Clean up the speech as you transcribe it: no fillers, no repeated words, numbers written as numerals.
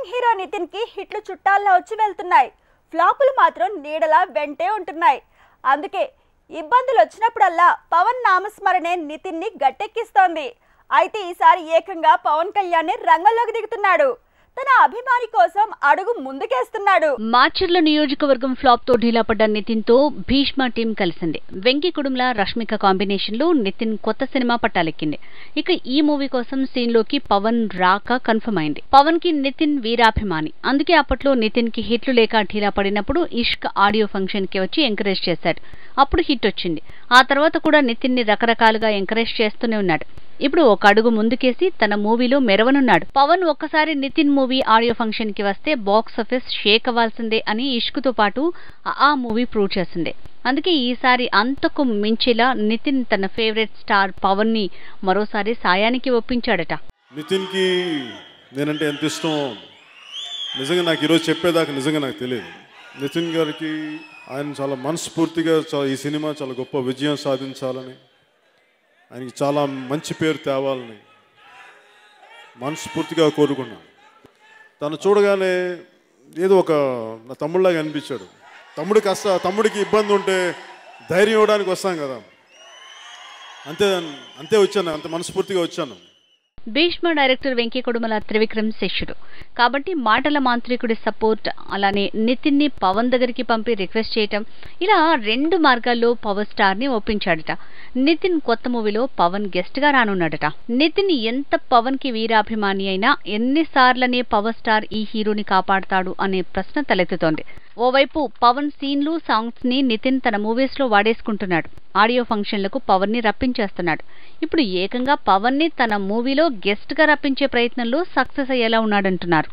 Young hero Nitin కి హిట్లు చుట్టాల్లో వచ్చి వెళ్తున్నాయి. ఫ్లాపులు మాత్రం నీడలా వెంటే ఉంటున్నాయి. అందుకే ఇబ్బందులు వచ్చినప్పుడల్లా పవన్ నామస్మరణే నితిన్ ని గట్టెక్కిస్తోంది. అయితే ఈసారి ఏకంగా పవన్ కళ్యాణ్ రంగంలోకి దిగుతున్నాడు. తన అభిమాని కోసం అడుగు ముందుకేస్తున్నాడు. మాచర్ల నియోజకవర్గం ఫ్లాప్ తో ఢీలా పడ్డ నితిన్ తో భీష్మ టీం కలిసింది. వెంకీ కుడుమ్ల రష్మిక కాంబినేషన్ లో నితిన్ కొత్త సినిమా పట్టాలెక్కింది. ఇక ఈ మూవీ కోసం సీన్ లోకి పవన్ రాక కన్ఫర్మ్ అయింది. పవన్ కి నితిన్ వీరాభిమాని. అందుకే అప్పట్లో నితిన్ కి హిట్లు లేక ఢీలా పడినప్పుడు ఇష్క్ ఆడియో ఫంక్షన్ కి వచ్చి ఎంకరేజ్ చేశాడు. అప్పుడు హిట్ వచ్చింది. ఆ తర్వాత కూడా నితిన్ ని రకరకాలుగా ఎంకరేజ్ చేస్తూనే ఉన్నాడు. ఇప్పుడు ఒక అడుగు ముందుకేసి తన మూవీలో మెరవనున్నాడు. పవన్ ఒక్కసారి నితిన్ మూవీ ఆడియో ఫంక్షన్ కి వస్తే బాక్స్ ఆఫీస్ షేక్ అవ్వాల్సిందే అని ఇష్క్ తో పాటు ఆ మూవీ ప్రూవ్ చేసింది. అందుకే ఈసారి అంతకు మించేలా నితిన్ తన ఫేవరెట్ స్టార్ పవన్ ని మరోసారి సాయానికి ఒప్పించాడట. నితిన్ కి నేనంటే ఎంత ఇష్టం నిజంగా నాకు ఈరోజు చెప్పేదాకా నిజంగా నాకు తెలియదు. నితిన్ గారికి ఆయన చాలా మనస్ఫూర్తిగా ఈ సినిమా చాలా గొప్ప విజయం సాధించాలని, ఆయనకి చాలా మంచి పేరు తేవాలని మనస్ఫూర్తిగా కోరుకున్నాను. తను చూడగానే ఏదో ఒక నా తమ్ముళ్ళలాగా అనిపించాడు. తమ్ముడికి ఇబ్బంది ఉంటే ధైర్యం ఇవ్వడానికి వస్తాం కదా, అంతే వచ్చాను, అంత మనస్ఫూర్తిగా వచ్చాను. భీష్మ డైరెక్టర్ వెంకీ కుడుమల త్రివిక్రమ్ శిష్యుడు కాబట్టి మాటల మాంత్రికుడి సపోర్ట్, అలానే నితిన్ ని పవన్ దగ్గరికి పంపి రిక్వెస్ట్ చేయటం, ఇలా రెండు మార్గాల్లో పవర్ స్టార్ ని ఒప్పించాడట. నితిన్ కొత్త మూవీలో పవన్ గెస్ట్ గా రానున్నాడట. నితిన్ ఎంత పవన్ కి వీరాభిమాని అయినా ఎన్నిసార్లనే పవర్ స్టార్ ఈ హీరోని కాపాడతాడు అనే ప్రశ్న తలెత్తుతోంది. ఓవైపు పవన్ సీన్లు, సాంగ్స్ ని నితిన్ తన మూవీస్ లో వాడేసుకుంటున్నాడు. ఆడియో ఫంక్షన్లకు పవన్ ని రప్పించేస్తున్నాడు. ఇప్పుడు ఏకంగా పవన్ ని తన మూవీలో గెస్ట్ గా రప్పించే ప్రయత్నంలో సక్సెస్ అయ్యేలా ఉన్నాడంటున్నారు.